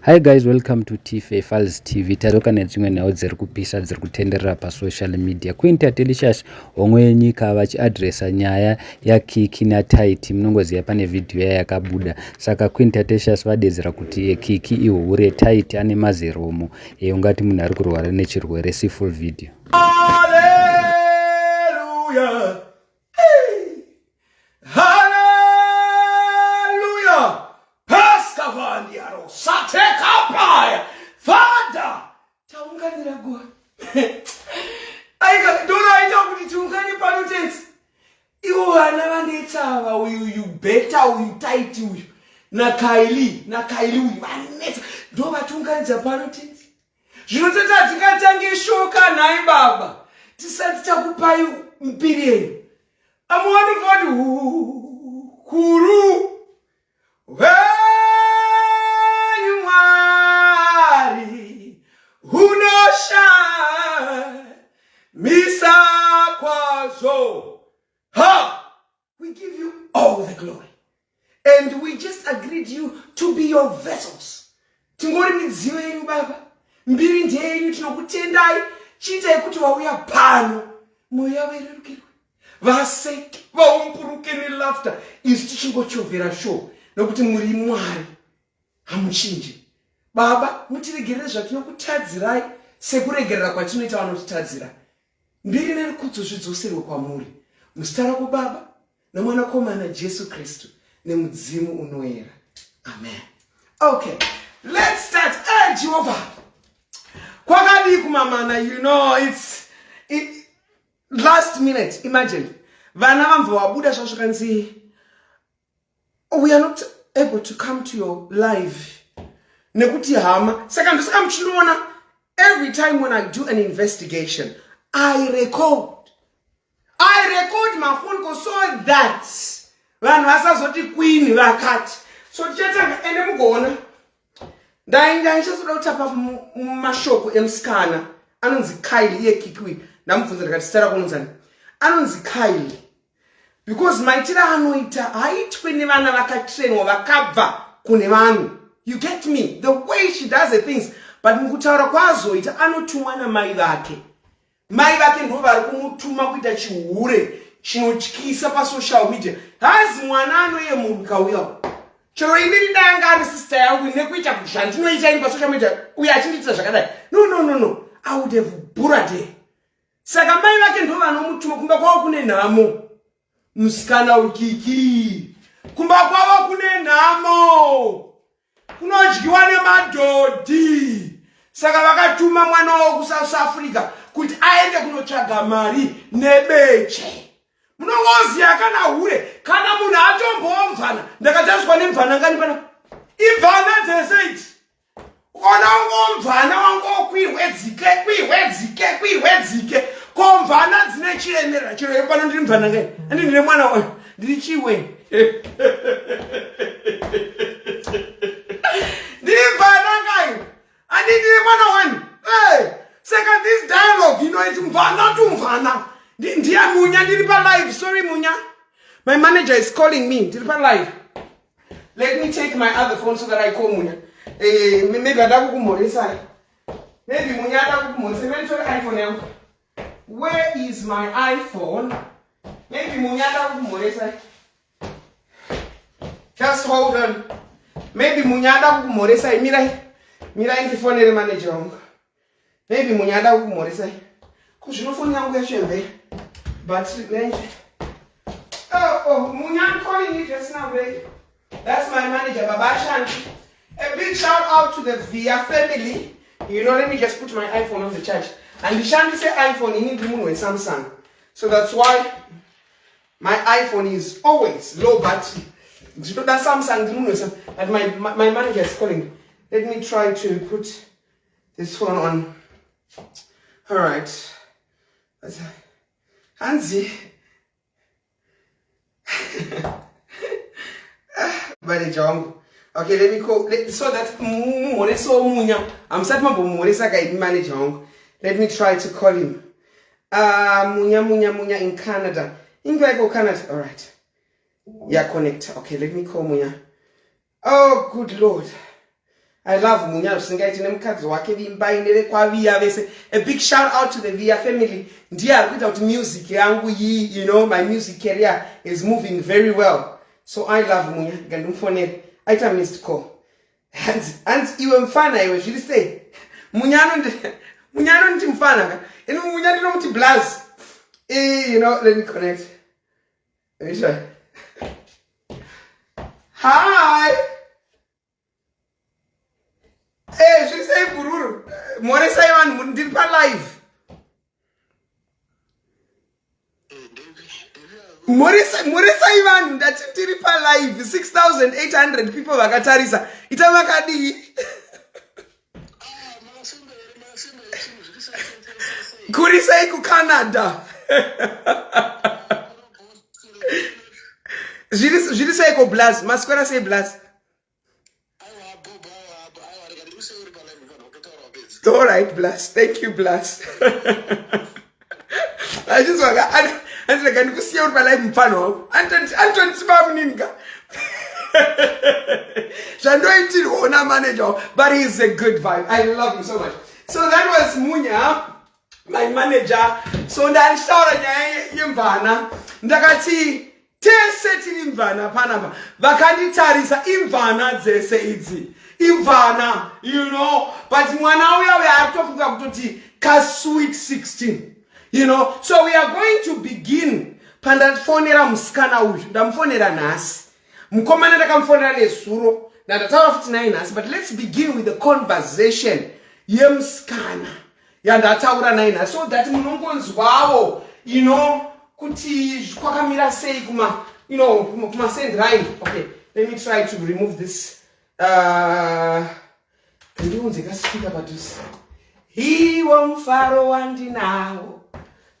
Hi guys, welcome to Tife Files TV. Taroka nedzimwe nhau dziri kupisa dziri kutenderera pasocial media. Queen Tatelicious omwe yenyika vachiadresa nyaya yaKiki naTitie. Munongoziva pane video yakabuda. Saka Queen Tatelicious vadedzera kuti Kiki ihure, Titie ane maziromo. Ungati munhu ari kurwara nechirwere. See full video. Hallelujah. Sateka paya Father taunganira go aika doraita kuti tiungani panotenzi iwo vana vanetsava uyu beta uyu taiti uyu nakaili uyu vanetsa ndo vatiunganidza panotenzi zvinoteta tingatange shoka nhai baba tisati takupai mbiri yenyu amuoni vodi kuru we give you all the glory and we just agreed you to be your vessels. Tingori midziyo yenyu baba, mbiri ndeyenyu, tinokutendai chiitai kuti vauya pano mwoyo yavo irerukirwe, vaseki vaumburuke nelaughter, isu tichingochovhera show nokuti muri Mwari hamuchinji. Baba, mutiregerere zvatinokutadzirai sekuregerera kwatinoita vanotitadzira. Mbiri nerikudzo zvidzoserwe kwamuri muzita rako Baba namwanakomana Jesu Kristu nemudzimu unoera. Amen. Okay, let's start. Hey Jehovah, kwakadi kumamana, you know, it's last minute. Imagine vana vamva wabuda zvasvakanzi we are not able to come to your live nekuti hama saka ndosaka muchinoona every time when I do an investigation I record my phone call so that vanhu vasazoti Queen vakati so tichatanga ende mugona ndaichazoda kutapa mashoko emusikana anonzi Kylie yekiki ndamubvunza ndikati zita rako unonzi anonzi Kylie because maitira anoita haitwe nevana vakatrainwa vakabva kune vanhu. You get me? The way she does the things. But mukutaura kwazoita anotumwa namai vake. Mai vake ndo vari kumutuma kuita chihure chinotyisa pasocial media. Hazi mwana anoyemuruka uyo. Chero inini danga ari sister yangu nekuita zvandinoita ini pasocial media uyo achindiita zvakadai. No. I would have buried her. Saka mai vake ndo vanomutuma kumba kwavo kune nhamo. Musikana ukiki. Kumba kwavo kune nhamo. Kunodyiwa nemadhodhi. Saka vakatuma mwana wavo kuSouth Africa kuti aende kunotsvaga mari nebeche. Munongoziya kana hure kana munhu atombomvana ndakatariswa nemvana ngani pana imvana dzese idzi ona ungomvana wangokwihwedzike komvana dzine chiremerera chiro pano ndiri mvana ngani andi ndine mwana wangu ndiri chiwe Second, this dialogue, you know, it's mvana. Dear Munya, did live? Sorry, Munya. My manager is calling me. Did live? Let me take my other phone so that I call Munya. Maybe I don't go Maybe Munya don't go iPhone. Where is my iPhone? Maybe Munya don't go Just hold on. Maybe Munya don't go Mira in the phone the manager. Maybe munyada kumoresa. Kushino phone yangu yashembe. Battery range. Oh, Munya calling you just now, baby. That's my manager, Baba Shanti. A big shout out to the Via family. You know, let me just put my iPhone on the charge. And the Shanti say iPhone, you need to move with Samsung. So that's why my iPhone is always low battery. You know that Samsung, and my manager is calling. Let me try to put this phone on. All right. Hansi. Okay, let me call. So that I'm set my manager. Let me try to call him. Munya in Canada. In Canada. All right. Yeah, connect. Okay, let me call Munya. Oh, good Lord. I love Munya zvisingaiti nemukadzi wake vimbai nevekwaviya vese. A big shout out to the Via family. Ndiye ari kuita kuti music yangu iyi, you know, my music career is moving very well. So I love Munya. Ngandimfonere. Aita missed call. And iwe mfana iwe zviri sei? Munya anonditi mfana ka. Ino Munya ndinomuti Blaz. You know, let me connect. Let me try. Hi. Hey, she say Bururu. More say one ndiri pa live. More say one that ndiri pa live 6,800 people vakatarisa. Itamakadi. Kuri say ku Canada. Jiri say ko Blast. Masquera say Blast. All right, Blast. Thank you, Blast. I just want to see out my life in Pano. Anton Sibam Ninka. Shandoitin owner manager, but he's a good vibe. I love him so much. So that was Munya, my manager. So then shout Imvana. Ndakati teseti Imvana Panama. Vakandi tarisa Imvana zese idzi. Imvana, you know, but mwana we are talking about ka sweet 16, you know. So we are going to begin. Pandafonera musikana uyu, ndamfonera nasi. Mkomana ndakamfonera nesuro, ndataura futi naye nasi, but let's begin with the conversation yemusikana. Yandataura naye nasi, so that munongonzwawo, you know, kuti kwakamira sei kuma, you know, kuma send line. Okay, let me try to remove this. Can you speak about this? He won't follow and now.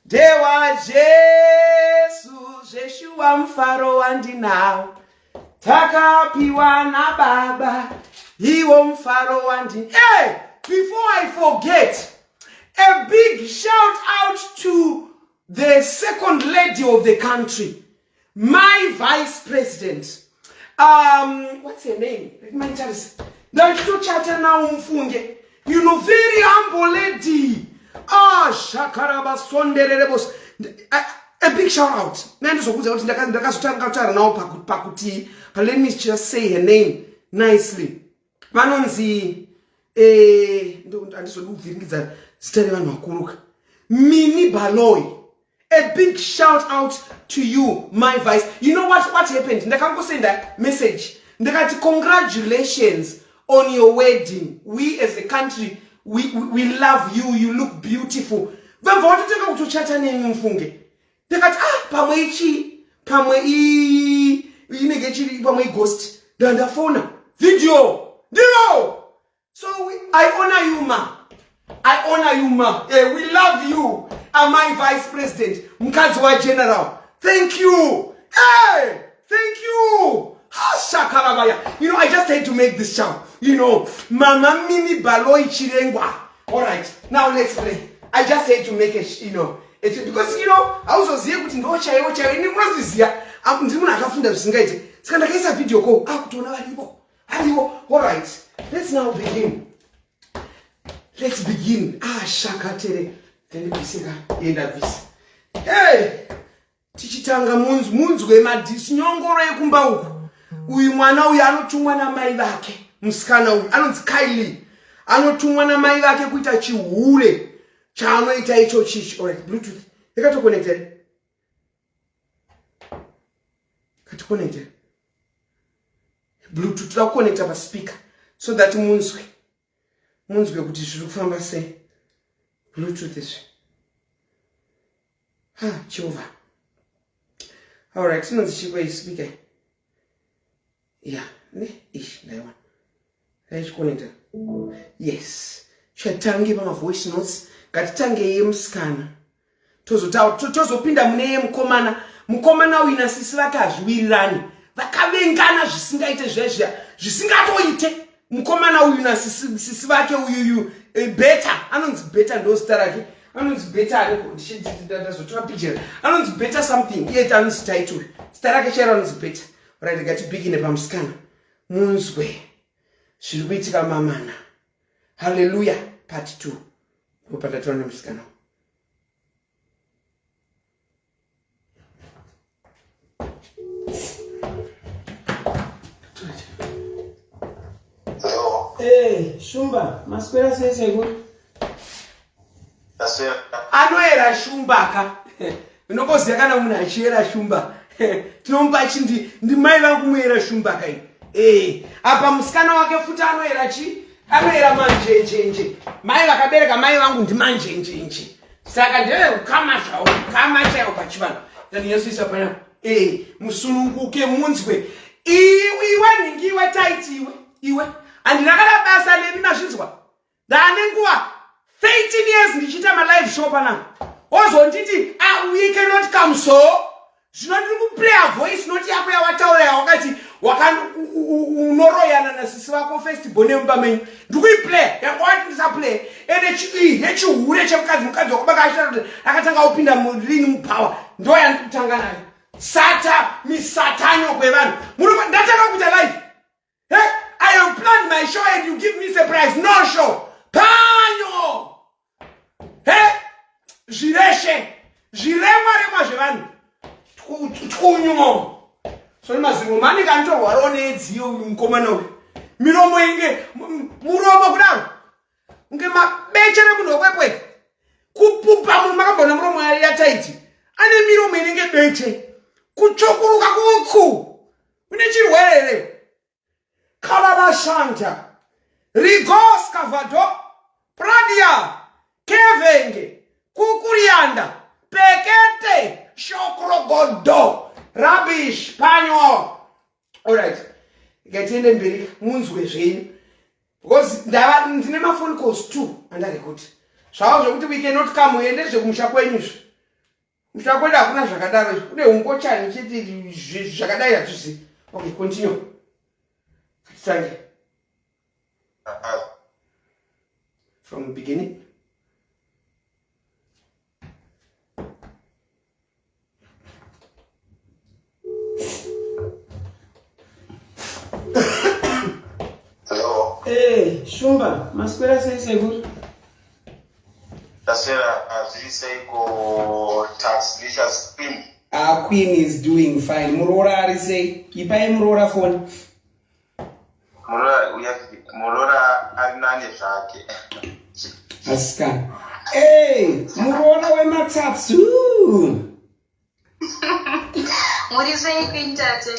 Dewa Jesus, Jeshua mfaro and now. Taka piwana baba. He won't follow and hey, before I forget, a big shout out to the second lady of the country, my vice president. What's her name? My interest. You know, very humble lady. Shakaraba sonderebos. A big shout out. But let me just say her name nicely. Manonzi Mini Baloy. A big shout out to you, my vice. You know what happened? Ndakango send that message. Ndakati congratulations on your wedding. We as a country, we love you. You look beautiful. Vamva watoteka kutochata nemi mfunge. Ndakati pamwe pamwe ghost. Dandafona video. Dino. So I honor you, ma. I honor you, ma. We love you. My vice president, Mkazwa General. Thank you. Hey, thank you. Shakarabaya. You know, I just had to make this shout. You know, Mama Mini Baloi Chirengwa. All right, now let's play. I just had to make it, you know, because, you know, I was here with no chair, and it was this year. I'm doing a half of Singate. It's going to get a video go out to Nalibo. All right, let's now begin. Let's begin. Shakatere. Hey, tichitanga munzu wemadisi nyongoro yekumba uku. Uyu mwana uyu anotumwa na mai vake. Musikana uyu anonzi Kylie. Anotumwa na mai vake kuita chihure. Chaanoita icho chichi. Alright, Bluetooth. Yakato connected. Kato connected. Bluetooth la connecta pa speaker so that munzwe kuti zviri kufamba sei. Bluetooth is. Jehovah. All right, so let's see speaker. Yeah, let's connect. Yes. Chatangi pa voice notes. Gatitange yemusikana. Tozopinda mune mukomana wina sisi vakazviwirirani. Vakavengana zvisingaite zvisingatoite. Mukomana uyu na sisi vake uyu better. Anonzi better ndo zita rake. Anonzi better ndazotora picture. Anonzi better something. Yet anonzi title. Zita rake chero anonzi better. Right, I got to begin pamusikana. Munzwe. zviri kuitika mamana. Hallelujah. Part 2. Upatatora nemusikana. Hey, Shumba, maswera sei good. Anoera shumbaka. Unokoziya kana munhu achiera shumba. Tinomupa chindi ndimai vangu muera shumbaka ini. Apa musikana wake futi anoera chi? Anoera manjenjenje. Mai vakabereka mai vangu ndimanjenjenje. Saka ndeve kukama zvawo, kama chaiwo pachivana. Then Yesu isa pana. Musununguke munzwe. Iwe ningiwe taiti iwe. Andinakada basa nemi mazvinzwa. Ndane nguva 13 years ndichita ma live show pana. Ozonditi we cannot come so. Zvinondiri kuplay a voice note yako yawataura yakati unoroyana nasisi vako festival nemba menyu. Ndikuiplay yakwati ndisaplay. Nechihure chemukadzi wakabaka ashira akatanga upinda murini mupower. Ndo yandikutanga nayo. Misatanyo kwevanhu. Ndatanga kuita live. I have planned my show and you give me surprise. No show. Panyo. Jiremwa zvevanu. Tkunyo. So maziromo mani kantorwara nedziyo mukomana uyu. Miromo inge muromo kudaro. Unge mabechere munhu wekwekwe. Kupupa munhu makambona muromo yaTaiti. Ane miromo inenge beche. Kuchokuruka kuku. Une chirwere. Kalabashanta, Rigos Cavado, Pradia, Kevenge, Kukurianda, Pekete, Shokrogodo, Rubbish, Panyo. Alright, get in the bill, Moonsway, because there are never phone calls too, and that is good. So we cannot come with this, Mushakwenush. Mushakwenda kuna Shakadara, the Uncocha and Shakadaya to see. Okay, continue. Thank you. From the beginning. Hello. Hey, Shumba, maswera sei good. Tasera, say go Tatelicious Queen. Our queen is doing fine. Murora say, ipai Murora phone. Murora arinane zvake. Aska. Hey, Murora wematapsu. Muri sei kuitate?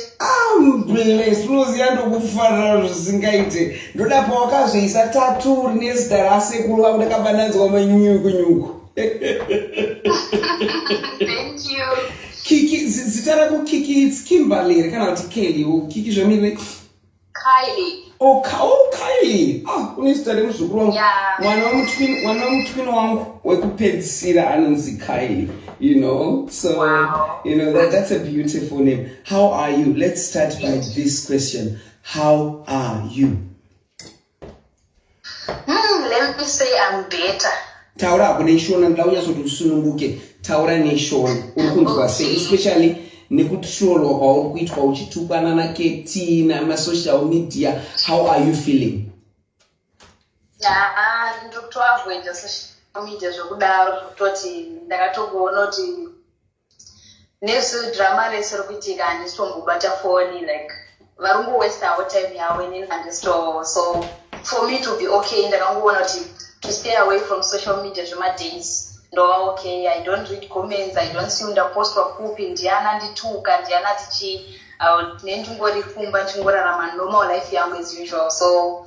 Mbele struzi kufarira zvisingaite. Ndoda pawakazoisa tatu nezita rasekuru vangu ndakabananzwa manyuku. Thank you. Kiki, zita rako Kiki, it's Kimberly, kana kuti Kelly, Kiki zvamire? Kylie. Oh, Kylie. Unezita remuzukuru wangu. Mwana wamutwini wangu wekupedzisira anonzi Kylie. You know, so wow. You know that's a beautiful name. How are you? Let's start by this question. How are you? Let me say I'm better. Taura kuneshona ndauya sotusununguke. Taura neshona. Ukunzwa sei, especially nekutrolwa kwauri kuitwa uchitukana naKeti namasocial media. How are you feeling? Ndikutoavoid social media zvokudaro kutoti ndakatogoona kuti nesu drama rese rokuitika handisitombobata foni, like varungu waste our time yavo inini handisito. So for me to be okay, ndakangoona kuti to stay away from social media zvemadays ndova okay. I don't read comments, I don't see undapostwa kupi, ndiana ndituka, ndiana tichi, nendingori kumba ndingorarama normal life yangu as usual. So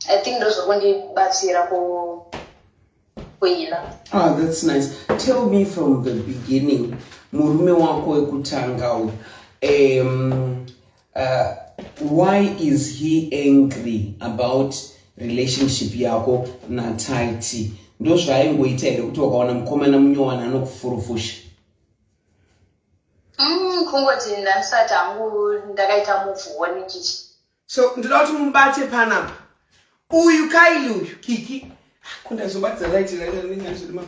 I think ndozvokundibatsira kuila. That's nice. Tell me from the beginning, murume wako wekutanga why is he angry about relationship yako na Taiti? Ndo zvaingoita here kuti wakaona mukomana munyowana anokufurufusha? Kungoti ndandisati hangu ndakaita muvhoni chichi. So ndoda kuti mubate panapa. Uyu Kylie uyu Kiki. Kundazobatsa light ninyanzviri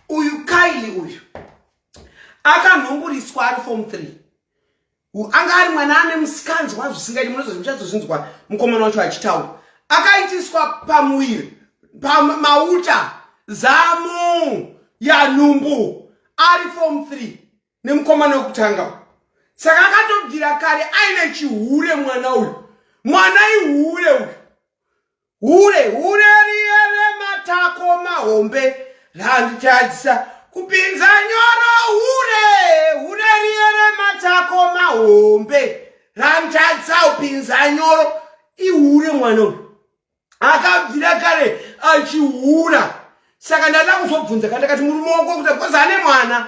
uyu Kylie uyu akanhonguriswa ari form 3. Anga ari mwana ane musikanzwa zvisingaiti, munozozvinzwa mukomana wacho achitaura. akaitiswa pamuviri pamauta zamu yanhumbu ari form 3 nemukomana wekutanga. Saka akatobvira kare aine chihure mwana uyu. Mwana ihure uyu. Hure riere matako mahombe randichadzisa kupinza nyoro hure riere matako mahombe randichadzisa kupinza nyoro ihure mwana uyu. Akabvira kare achihura. Saka ndada kuzobvunza kandakati murume wako kuti kozane mwana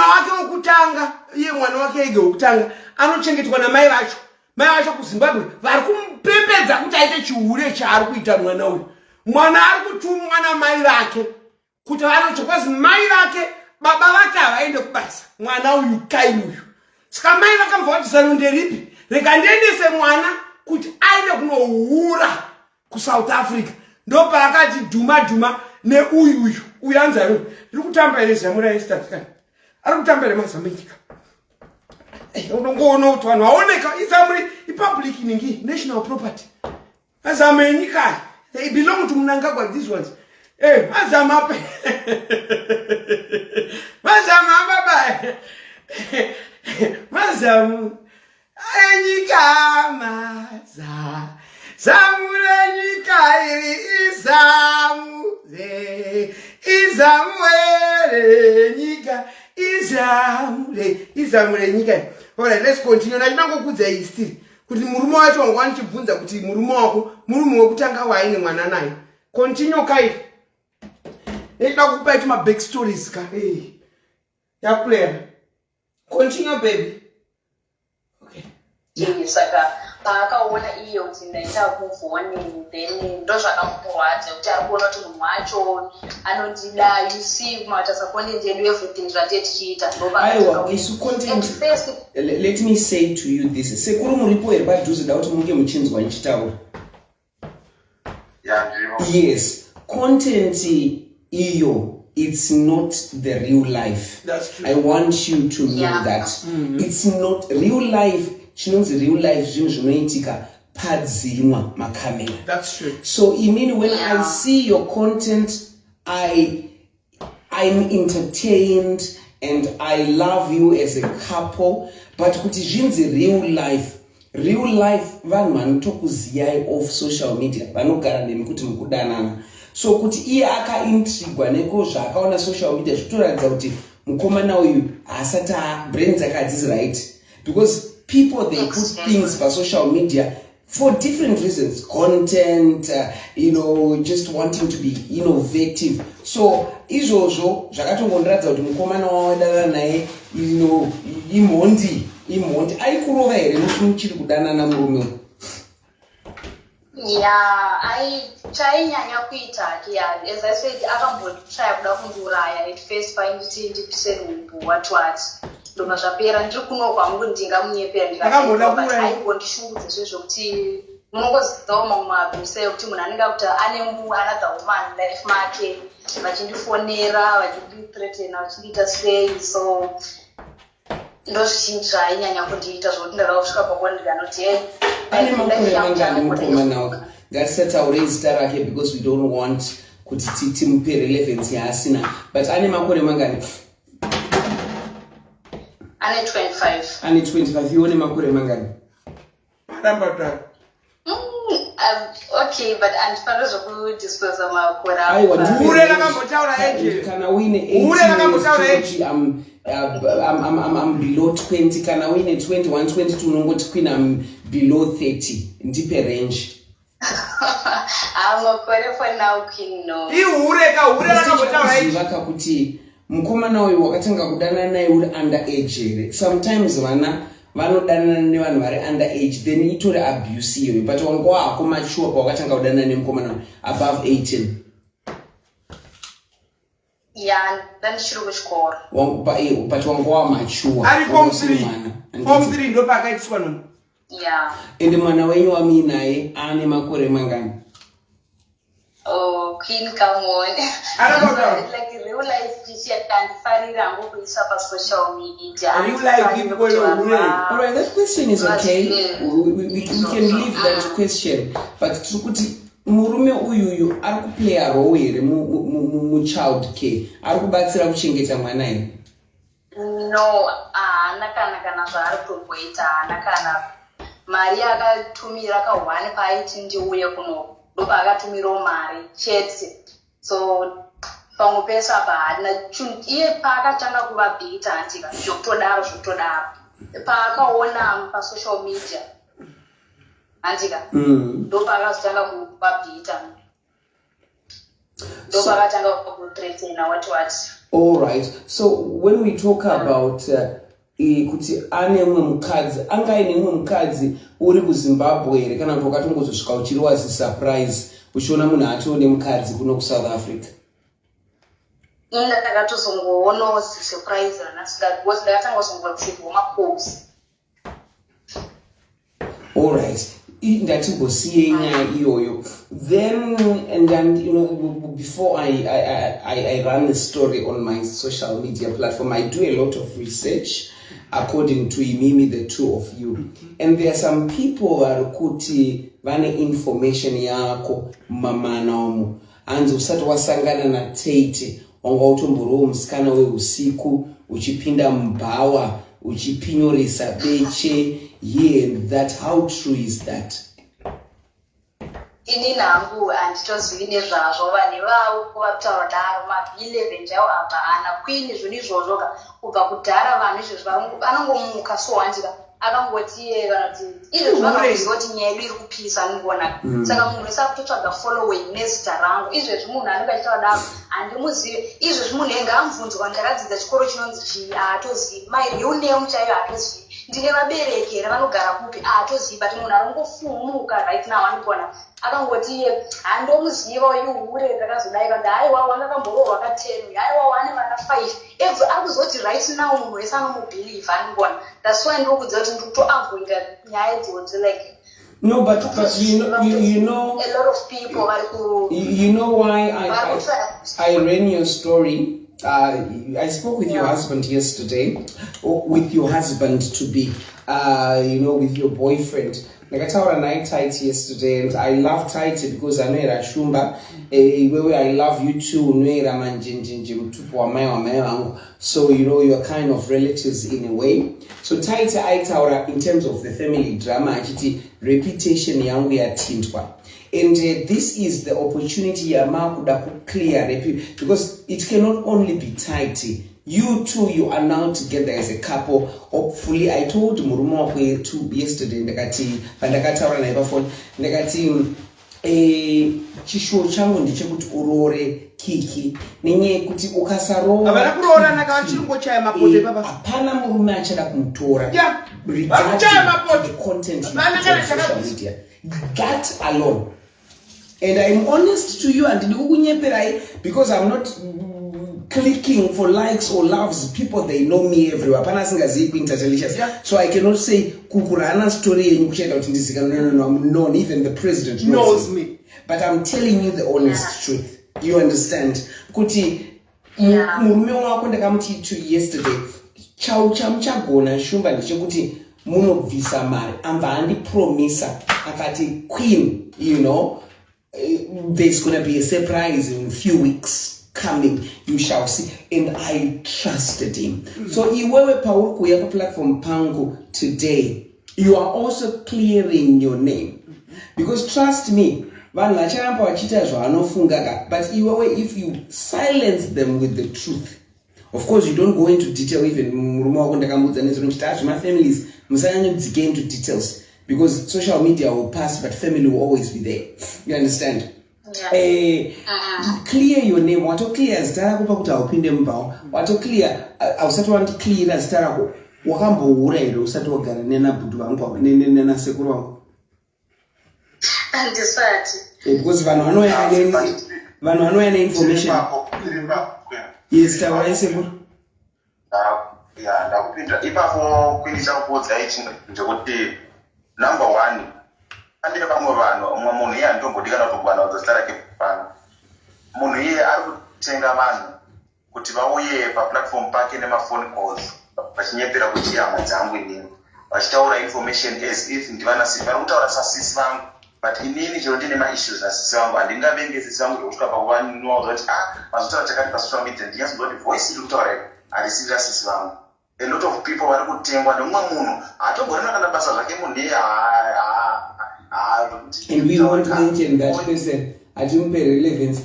wake wokutanga iye mwana wake ege wokutanga anochengetwa namai vacho. Mai vacho kuZimbabwe vari kumupembedza kuti aite chihure chaari kuita mwana uyu. Mwana ari kutumwa namai vake kuti vanochokwezi mai vake baba vake havaende kubasa. Mwana uyu kaini uyu. Saka mai vakamva kuti zano nderipi rega ndiendese mwana kuti aende kunohura kuSouth Africa. Ndo paakati dhuma neuyu uyanzaro iri kutamba ere zamura yestatkan ari kutamba ere mazamenyika unongoona kuti vanhu vaoneka izamuri ipublic ningi national property mazamenyika they belong to Mnangagwa. These ones mazama baba mazamu enyika maza zamure nyika iri izamure nyika izamure nyika. Alright, let's continue. Ndinangokudza history kuti murume wacho wangu wanichibvunza kuti murume wako murume wekutanga waine mwana naye. Continue kai. Ndida kupa itu ma back stories ka. Yakulera. Continue baby. Okay. Saka paakaona iyo kuti ndaita kuvhoni then ndozvakamurwadza kuti ari kuona kuti munhu wacho anondida. You see matasakondendi edu everything zvatee tichiita. Aiwa isu content. Let me say to you this. Sekuru muripo here padhuze da kuti munge muchinzwa nchitaura. Yes, content iyo, it's not the real life. That's true. I want you to know that it's not real life. Chinonzi real life zvinhu zvinoitika padzimwa makamera. That's true. So when I see your content, I'm entertained and I love you as a couple. But kuti zvinzi real life vanhu vanotokuziyai off social media vanogara nemi kuti mukudanana. So kuti iye akaintrigwa neko zvaakaona social media zvitoratidza kuti mukomana uyu asati brain dzake hadzisi right, because people, they put things for social media for different reasons. Content, just wanting to be innovative. So, izvozvo zvakatongondiradza kuti mukomana wawadana naye, imhondi. Aikurova here nokuti muchiri kudanana murume? Chainyanya kuita as I said, akambotraya kuda kundiuraya at first painditi ndipise rumbu watwati. Ndoma zvapera ndiri kuno kwangu ndingamunyepera aingondishungudza zvezvokuti munongozivawo mamwe mabvisa ekuti munhu anenge akuti ane another woman life make vachindifonera vachindithreatena vachindiita sei. So ndozvichinji zvainyanya kundiita zvokuti ndada kusvika pakuona ndikanoti ane makore mangani mukomanawo? Ngatisataure zita rake because we don't want kuti timupe relevance yaasina, but ane makore mangani? Ane 25. Ane 25. Ione makore mangani? Maramba. Okay, but andifana zvokudisclosa makore. Aiwa, hure rakambotaura age. Kana uine 18 I'm below 20. Kana uine 21, 22 unongoti queen I'm below 30. Ndipe range. Makore for now queen no. Ihure rakambotaura age. Vaka kuti mukomana uyu wakatanga kudanana naye uri underage here. Sometimes vana vanodanana nevanhu vari underage then itori abuse iyoyo, but wanga wako mature pawakatanga kudanana nemukomana above 18. Ndichiri kuchikoro. But wanga wamature. Ari form 3. Form 3 ndo pakaitiswa nomu. Ende mwana wenyu wami naye ane makore mangani? Queen, come on. Like real life, she can't find it and go social media. Real life people, alright, that question is okay. We can leave that question. But Trukuti, murume uyu play a role here mu child care. Arikubatsira kuchengeta mwana here. No, nakana zvaarikugoita nakana mari akatumira kawane paiti ndiuye kuno ndopa akatumirawo mari chete. So pamwe pese apa hadina iye paakatanga kuvabhita antika zvokutodaro paakaona pasocial media antika ndopaakazotanga kuvabhita ndopaakatanga kuthreatena what. All right. So when we talk about kuti ane mwe mukadzi angaine mwe mukadzi uri kuZimbabwe here kana kuti wakatongozosvika uchiriwa surprise uchiona munhu atione mukadzi kuno kuSouth Africa. Ndakatozongoona surprise because ndakatanga kuzongosivwa mapost. All right. Ndatigosiye nyaya iyoyo. Then you know, before I run a story on my social media platform, I do a lot of research according to Imimi, the two of you. And there are some people kuti vane information yako mamana omu. Anzi usati wasangana na Tate, wanga utomboro musikana we usiku, uchipinda mbawa, uchipinyoresa beche, yeah, and that, how true is that? Ini nangu anditozivi nezvazvo vanhu vavo kuvataura daro ma11 chaiwo apa ana Queen zvoni izvozvoka kubva kudhara vanhu izvezvi vanongomuka so handika akangoti kana kuti izvezvi vanoziva kuti nyaya yedu iri kupisa ningona saka munhu wese akutotsvaga following nezita rangu izvezvi munhu anenge achitaura daro handimuzive izvezvi munhu enge amubvunzwa ndakadzidza chikoro chinonzi chii haatozivi my real name chaiyo haatozivi ndine vabereki here vanogara kupi haatozivi but munhu arongofumuka right now anigona akangoti handomuziva ihure ndakazodaiva ndaiwa wanga kambororwa ka10 haiwa wane vana 5 every akuzoti right now munhu wese anomubelieve anigona that's why ndikuudza kuti ndikutoavoida nyaya idzodzo like no, but you know a lot of people you know why I ran your story. I spoke with your husband yesterday, or with your husband to be, you know, with your boyfriend. Nakataura night Tytie yesterday, and I love Tytie because I know Shumba. I love you too. So you know you are kind of relatives in a way. So Tytie aitaura in terms of the family drama, achiti reputation yangu yatintwa. And this is the opportunity Yamakuda clear because it cannot only be Tytie. You two, you are now together as a couple. Hopefully, I told Murumo too yesterday. Ndakati pandakataura naye phone. Ndakati chishuo changu ndichekuti urore Kiki. Nenye kuti ukasaro. Abana kuroora naka chirungo chaya mapote baba. Hapana murume achada kumutora. Yeah. Regarding the content on social media. That alone. And I'm honest to you, and because I'm not clicking for likes or loves. People, they know me everywhere. Tatelicious. So I cannot say kukurana story and no, I'm known. Even the president knows me. But I'm telling you the honest truth. You understand? Kuti murume wako ndakamti yesterday. Chau chamchagona shumba ndichekuti munobvisa mari. Amba andi promisa akati Queen, you know. There's going to be a surprise in a few weeks coming, you shall see, and I trusted him. So iwewe pauri kuya platform pangu today, you are also clearing your name, because trust me, vanhu vacharamba vachita zvavanofunga, but iwewe, if you silence them with the truth, of course you don't go into detail. Even murume wako ndakamudza nezvinochita my families musanyanya into details. Because social media will pass, but family will always be there. You understand? Clear your name. Wato clear zitara kupa kuti upinde mbao. Wato clear. Ausati wanti clear zitara ku. Wakambo ure usati wagara nena budu wangu nena sekuru wangu. Andisati. Because vano anoya information. Yes, tawaye sekuru. Yeah, ndakupinda. Ipapo kwinisa kubudza ichi ndikuti number 1, andile pamwe vanhu munhu iye andombodikana kuti bwana uzositara kepana uye paplatform pake nemafone calls vachinyepera kuti hama dzangu inini vachitaura information as if ndivanasisi vari kutaura sasisi vangu but inini chero ndine maissues nasisi vangu handingavengi sisi vangu zvokusvika pakuvanwauza kuti mazotaura chakati pasocial media ndinyatsoziva kuti voice iri kutaura harisiri rasisi vangu. A lot of people vari kutengwa nemumwe munhu haatogorina kana basa zvake munhu and we want to mention that person atimupe relevance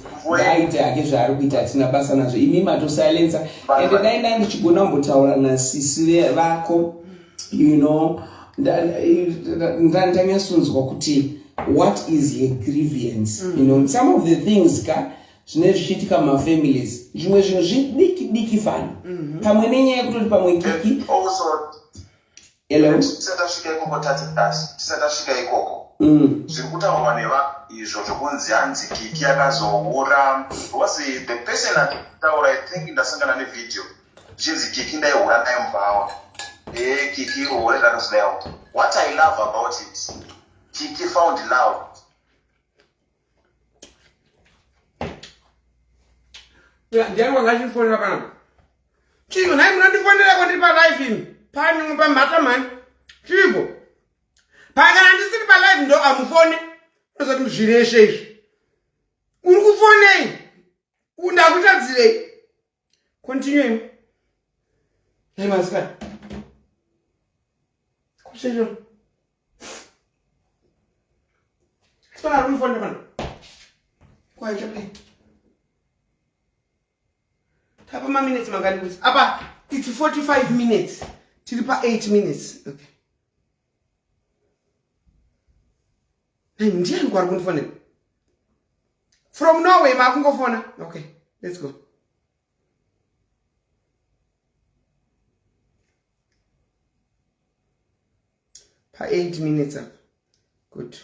aite hake zvaari kuita hatina basa nazvo imi matosilensa and dainda ndichigona kumbotaura nasisi vako you know ndanyasunzwa kuti what is your grievance you know some of the things zvine zvichiitika mumafamilies zvimwe zvinhu zvidiki fani pamwe nenyaya yekutoti pamwe Kiki tisati tasvika ikoko zviri kutaurwa neva izvo zvokunzi hanzi Kiki akazoura was the person ataura I think ndasangana nevideo zvichinzi Kiki ndaihura naye mubhawa Kiki ruhure rakazodayo. What I love about it, Kiki found love. Ndiyangu ngachifonera kana chiko naye munondifonera kwandiri palive ini pano pamhata mani chiko pakana ndisiri palive ndo amufone unozoti muzvireshe izvi uri kufonei ndakutadzirei continue masikana kuchecho sipana ari kunifonera pano kwaichapei Tapa ma minutes mangani kuti apa it's 45 minutes tiri pa 8 minutes okay ndiani kwari kundifonera from Norway makungofona okay let's go pa 8 minutes up good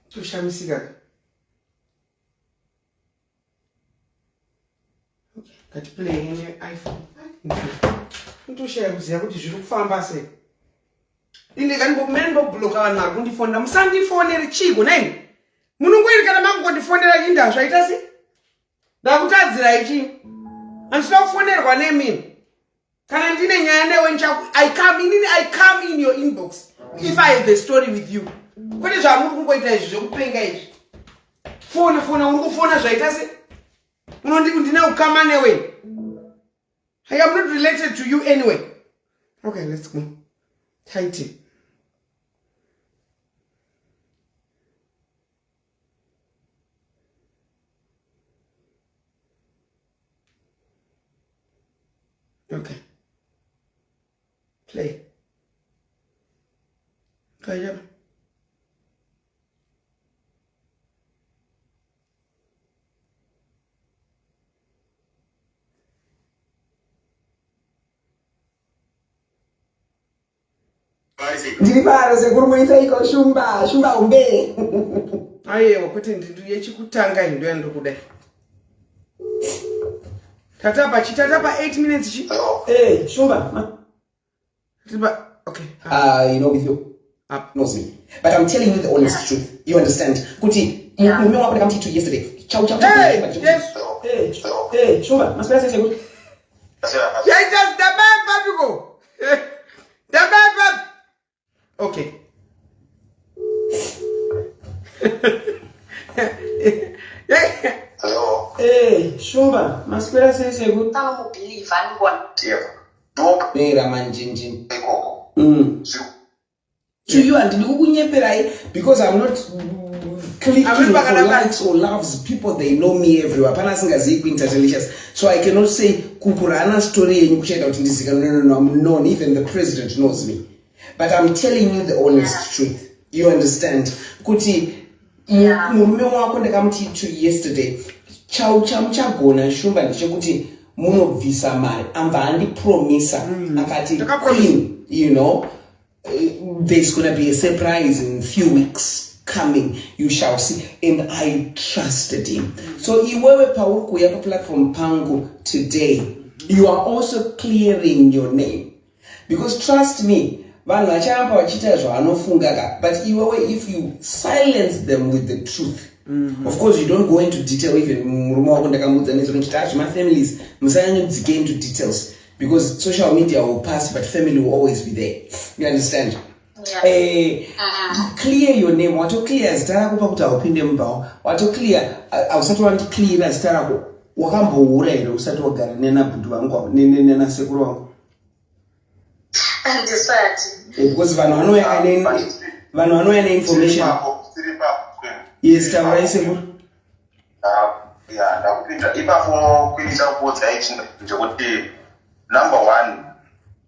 tushamisika okay kati play ne iPhone ntoshaya kuziya kuti zviri kufamba sei inde kanibomendo bloka vanhu vari kundifonera musandifonere chiko nai munongoiri kana mangondifonera inda zvaita sei ndakutadzira ichi handisina kufonerwa nemini kana ndine nyaya newe I come in your inbox if I have a story with you kwete zvamuri kungoita izvi zvekupenga izvi fona uri kufona zvaita se ndine ukama newe I am not related to you anyway okay let's go Tytie okay play okay ndiri paro sekuri muisa iko shumba umbe aiwa kwete ndindu yechikutanga ndo yandokudai tatapa 8 minutes chi shumba okay you know with you knows me but I'm telling you the honest truth you understand kuti mume wako ndakamti to yesterday ciao yes shumba masipera sese kuti yeah just the bad papigo the bad okay shumba masipera sese kuti tano believe angona mera manjinjin to you and ndikukunyeperai because I'm not clicking for likes or loves people they know me everywhere pana singazivi kuIntelligence so I cannot say kupurana story yenyu kuchaita kuti ndizikanwe no I'm known even the president knows me but I'm telling you the honest truth you understand kuti murume wako ndakamti to yesterday chamuchagona shumba ndechekuti munobvisa mari amva andipromisa akati clean you know there's going to be a surprise in a few weeks coming you shall see and I trusted him so iwewe pauri kuya platform pangu today you are also clearing your name because trust me vanhu vachapa vachiita zvavanofunga but iwewe if you silence them with the truth of course you don't go into detail even murume wako ndakamudza nezvekuti zvemafamilies musanyanyodzike into details because social media will pass but family will always be there, you understand? Clear your name. Wato clear zita rako pakuti haupinde mubhawa. Wato clear hausati wanti clear zita rako wakamboura here usati wagara nenabhudhu vangu nenasekuru vangu. Handisati. Because vanhu vanouya neinformation. Yes, taurai sekuru. Ndakupinda ipapo kuita kuudza ndekuti number one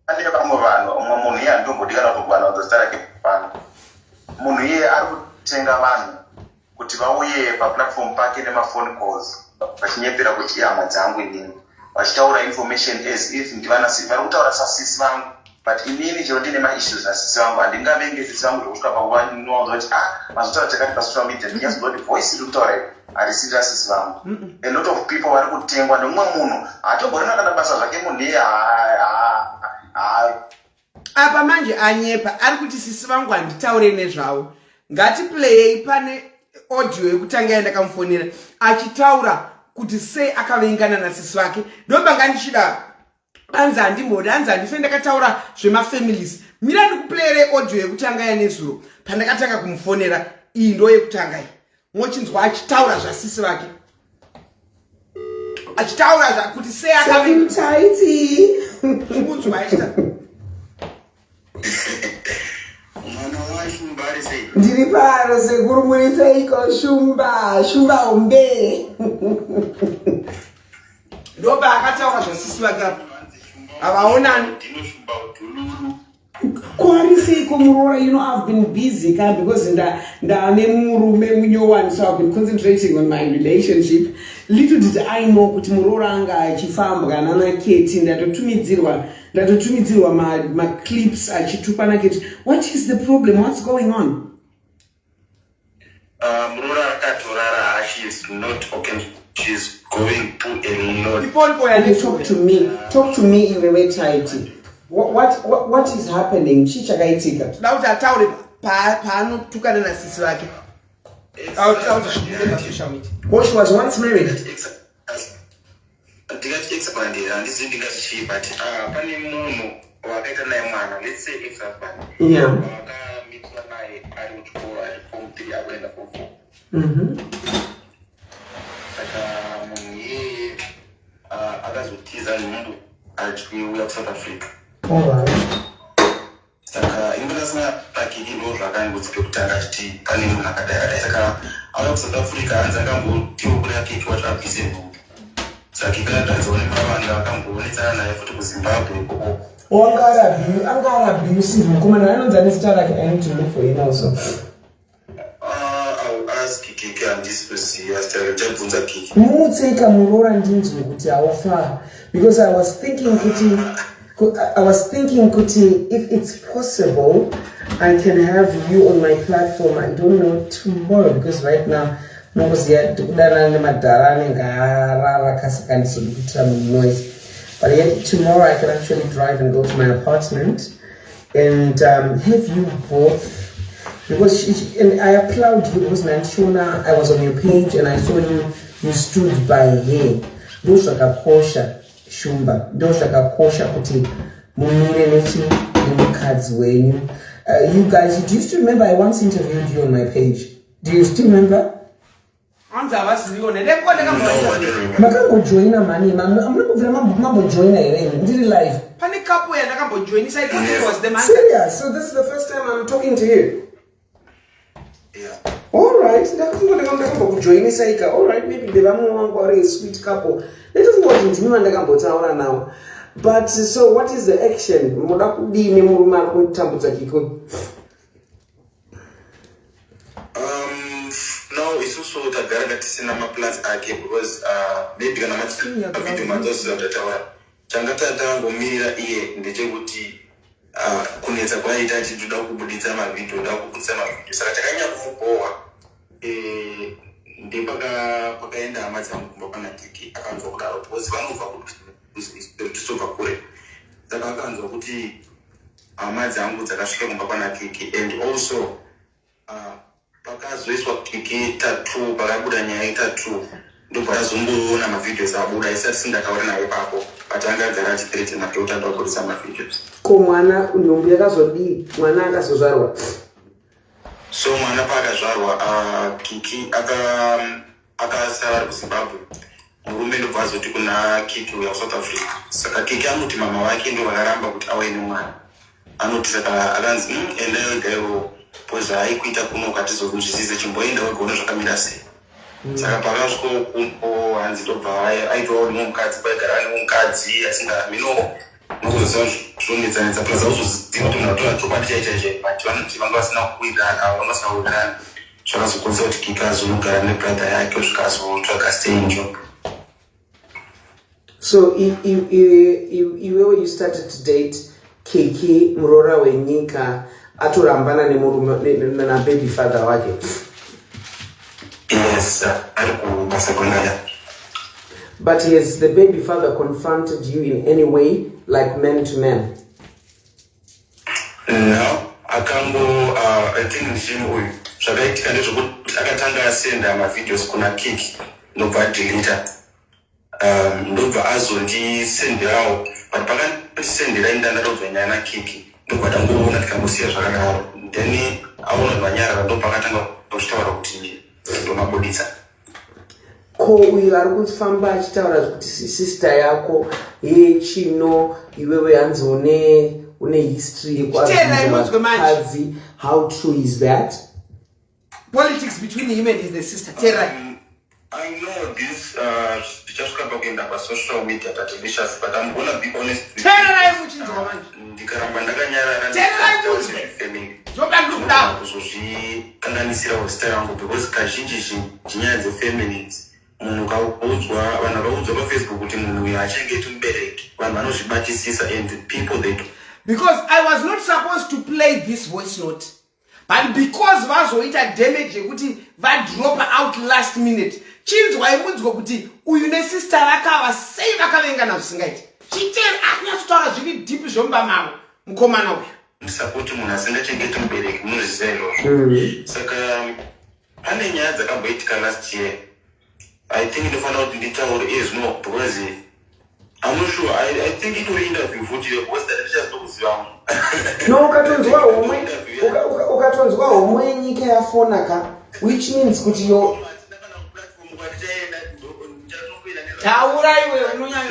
ane vamwe vanhu umwe munhu iye andombodikana kugwana kuzostarake pano munhu iye ari kutenga vanhu kuti vauye paplatform pake nemafone calls vachinyepera kuti ihama dzangu inini vachitaura information as if ndivanasisi vari kutaura sasisi vangu but inini chero ndine maissues nasisi vangu handingavenge sisi vangu zvokusvika pakuva ndinowanza kuti mazotaura takati pasocial media ndinyazodoti voice iri kutaura harisiri rasisi vangu. A lot of people vari kutengwa neumwe munhu hatomborina kana basa zvake munhu iye apa manje anyepa ari kuti sisi vangu handitaure nezvavo ngatiplayei pane audio yekutanga yandakamufonera achitaura kuti sei akavengana nasisi vake ndobanga ndichida anzi handimbodi anzi handife ndakataura zvemafamilies mira ndikuplayere audio yekutanga yanezuro pandakatanga kumufonera iyi ndo yekutanga iyi mochinzwa achitaura zvasisi vake achitaura kuti sei akavengana chimunzwa achita ndiri paro sekuru muri seiko shumba hombe ndoba akataura zvasisi vake apo havaonani kwari seiko muroora I've been busy because ndane murume munyowani so I've been concentrating on my relationship. Little did I know kuti muroora anga achifamba nana Keti ndatotumidzirwa maclips achitupana Keti. What is the problem? What's going on? Muroora akatorara, she is not okay. She's going through a lot. Okay, talk to me in the way Tytie. What is happening? Chichakaitika. Dauti ataure paanotukana nasisi vake. Dauti social media. Oh, she was once married. Ndingati ex-husband handisi ndingati but pane munhu wakaita naye mwana, let's say ex-husband. Yeah. Wakamitwa naye ari kuchikoro ari form 3 akuenda form 4. Saka munhu iyeye akazotiza nhumbu achiuya kuSouth Africa. Alright. Saka ingosina pakiti ndo zvakangodzike kutanga kuti pane munhu akadai saka auya kuSouth Africa hanzi angambotiwo kuna Kiki wacho abvise nhumbu. Saka ikadadzwa nepavanhu vakamboonetsana naye futi kuZimbabwe ikoko. Anga abusive mukomana anonzi anezita rake. I need to look for him also. I'll ask Kiki handisiziva zita rake chabvunza Kiki. Mutseka muroora ndinzwe kuti haufa because I was thinking kuti if it's possible I can have you on my platform. I don't know tomorrow because right now noziya tikudana nemadhara anenge arara kasakandisodi kuitira noise. But yet tomorrow I can actually drive and go to my apartment and have you both. Because and I applaud you because Nanshona, I was on your page and I saw you stood by her. Those vakakosha shumba. Those vakakosha kuti munire nemukadzi wenyu. You guys, do you still remember I once interviewed you on my page? Do you still remember? Makambojoina mani, mambojoina here. Ndiri live. Pane couple yandakambojoina, so I thought it was the man. Serious? So this is the first time I'm talking to you. Yeah. Alright, alright, maybe the Bamu are a sweet couple. Let us watch it now. But so what is the action? Now it's also the garden cinema plans again because maybe gonna match video matters that are Changata tango mira iye ndechekuti kunetsa kwaita chitoda kubuditsa mavideo da kubuditsa mavideo saka takanya kumubowa ndepakaenda hama dzangu kumba pana Kiki akanzwa kudaro because vanobva kuti kure saka akanzwa kuti hama dzangu dzakasvika kumba kwana Kiki, and also pakazoiswa Kiki tattoo, pakabuda nyaya yetattoo ndobva tazomboona mavideos abuda isati sindataura naye ipapo, but anga agara achithreatena kuti utanda kubudisa mavideos. Ko mwana nhumbu yakazodii? Mwana akazozvarwa? So mwana paakazvarwa Kiki akasara kuZimbabwe. Murume ndobva azoti kuna Kiki uya kuSouth Africa. Saka Kiki anoti mama wake ndo vakaramba kuti auye nemwana. Anoti saka akanzi endayo igaiwo poza aikuita kuno ukatizozvizise chimboenda wegaona zvakamira sei. Saka pakasvika kumbo hanzi ndobva aitwawo nemukadzi kwaigara nemukadzi asingamino nokuzoziva zvonetsanetsa plus auzoziva kuti munhu atora chokwadi chaichaizvo but vanoti vanga vasina kuwirirana vangasina kuwirirana zvakazokonzera kuti Kiki azonogara nebrother yake zvikazotsvaga stayinjo. So iwewe you started to date Kiki muroora wenyika atorambana na baby father wake? Yes, ari kubasa kwendaya. But has the baby father confronted you in any way, like man to man? No, akango I think njimu uyu zvakaitika ndezvokuti akatanga asenda mavideos kuna Kiki ndobva adeleta. Ndobva azondisenderawo but pakandisendera inda ndatobva nyaya naKiki ndobva tangoona tikangosiya zvakadaro, then aona zvanyarara ndobva akatanga kutaura kuti ndomabudisa. Ko uyu ari kufamba achitaura kuti sister yako yechino iwewe hanzi une history yekwazi, how true is that? Politics between him and his sister. I know this just come back in the social media Tatelicious, but I'm gonna be honest with you. Ndikaramba ndakanyarara family. Kuzozvikanganisira website yangu because kazhinji nyaya dzefamilies munhu kaudzwa vanhu vakaudzwa paFacebook kuti munhu uyu achengeti mubereki, vanhu vanozvibatisisa and people they. Because I was not supposed to play this voice note, but because vazoita damage yekuti vadrop out last minute, chinzwa imunzwa kuti uyu nesister vakava sei vakavengana zvisingaiti, chiteni akunyatsotaura zviri deep zvomba mavo mukomana uyu support munhu asingachengeti mubereki munozviziva saka pane nyaya dzakamboitika last year. I think ndinofanira kuti nditaure zvino because I'm not sure. I think it will interview futhi because that kuziva. No, ukatonzwa homwe yenyika yafonaka, which means kuti yo.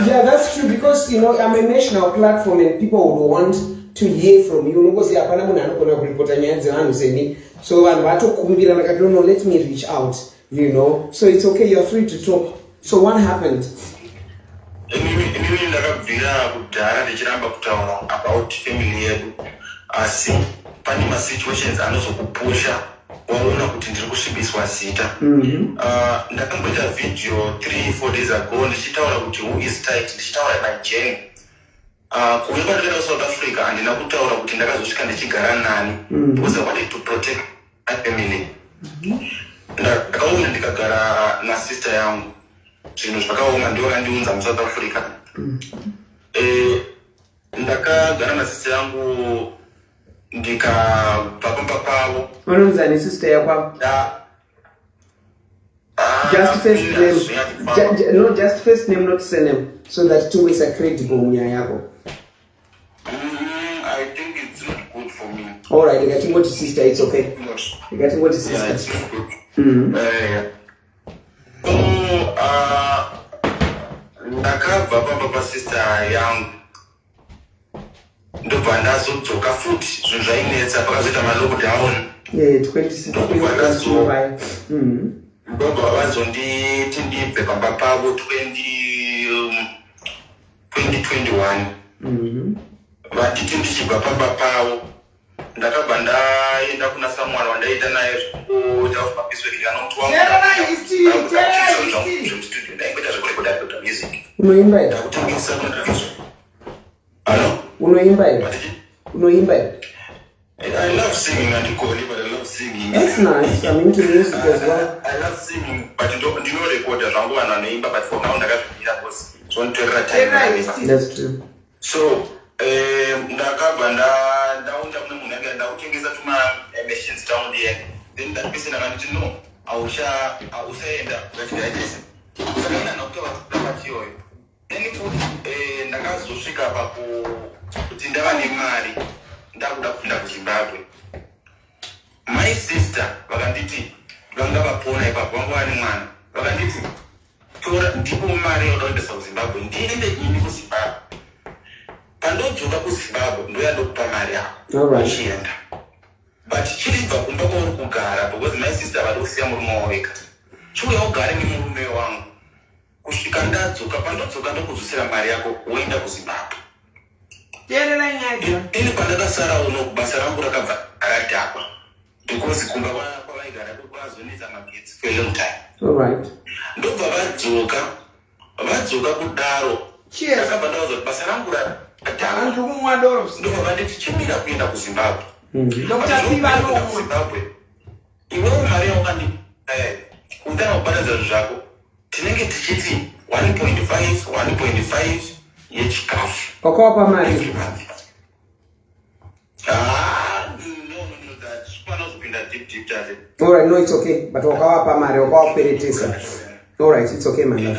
Yeah, that's true because you know I'm a national platform and people would want to hear from you. Because hapana munhu anogona kuripota nyaya dzevanhu seni, so vanhu vatokumbira nakati no, let me reach out, you know, so it's okay, you're free to talk. So what happened? Inini ndakabvira kudhara ndichiramba kutaura about family yedu, asi pane masituations anozokupusha waona kuti ndiri kusvibiswa zita. Ndakamboita video 3-4 days ago ndichitaura kuti who is tight, ndichitaura my journey. Kuuya kwandakaenda kuSouth Africa handina kutaura kuti ndakazosvika ndichigara nani because I wanted to protect my family. Ndakaona ndikagara nasister yangu, zvinhu zvakaoma ndiwo kandiunza muSouth Africa. Ndakagara nasister yangu ndikabva pamba pavo. Unonza nesister yako? Just first name. No, just first name, not surname, so that two ways are credible munyaya yako. I think it's not good for me. All right, getting what sister, it's okay. You getting what sister? Yeah, it's not good. Ndakabva pamba pasister yangu ndobva ndazodzoka futi zvinhu zvainetsa pakazoita malockdown 2016 ndobva vazonditi ndibve pamba pavo 2021 vatiti ndichibva pamba pavo ndakabva ndaenda kuna someone wandaita naye zvekutaufumabiswerika nomuti wangudaikuita zvekurekoda kuita music. Unoimba here? Ndakutengesa kunazvo. Hello? Unoimba here? Unoimba here? I love singing and but I love singing. That's nice. I'm into music as well. I love singing, but you know record zvangu vanhu vanoimba, but for now ndakazvipira because zvonditorera time. That's true. So ndakabva ndaunda kune munhu anga ndautengesa tuma machines town there then that person akanditi no ausaenda kachikaitese saka ina nakutava pachiyoyo then futi ndakazosvika kuti ndava nemari ndakuda kupinda kuzimbabwe. My sister vakanditi vanga vapona ipapo vanga vane mwana vakanditi tora ndipo mari yodaendesa kuzimbabwe ndiende ini kuzimbabwe pandodzoka kuzimbabwe ndoyandokupa mari yako uchienda but chiribva kumba kwauri kugara because my sister vari kusiya murume wavo vega chiuya ugare nemurume wangu kusvika ndadzoka pandodzoka ndokuzvisira mari yako woenda kuzimbabwe. ini pandakasara uno basa rangu rakabva rakadhakwa because kumba kwavaigara kwazonetsa magetsi for a long time. Ndobva vadzoka kudaro akabva ndauza kuti basa rangu radhakwa ndobva vanditi chimira kuenda kuzimbabwe. Zimbabwe iwewo mari yaukandi utana kubadadza zvinhu zvako tinenge tichiti 1.5 yechikafu wakawapa mari. Alright, no, it's okay. But wakawapa mari, wakawaperetesa. Alright, it's okay, my love.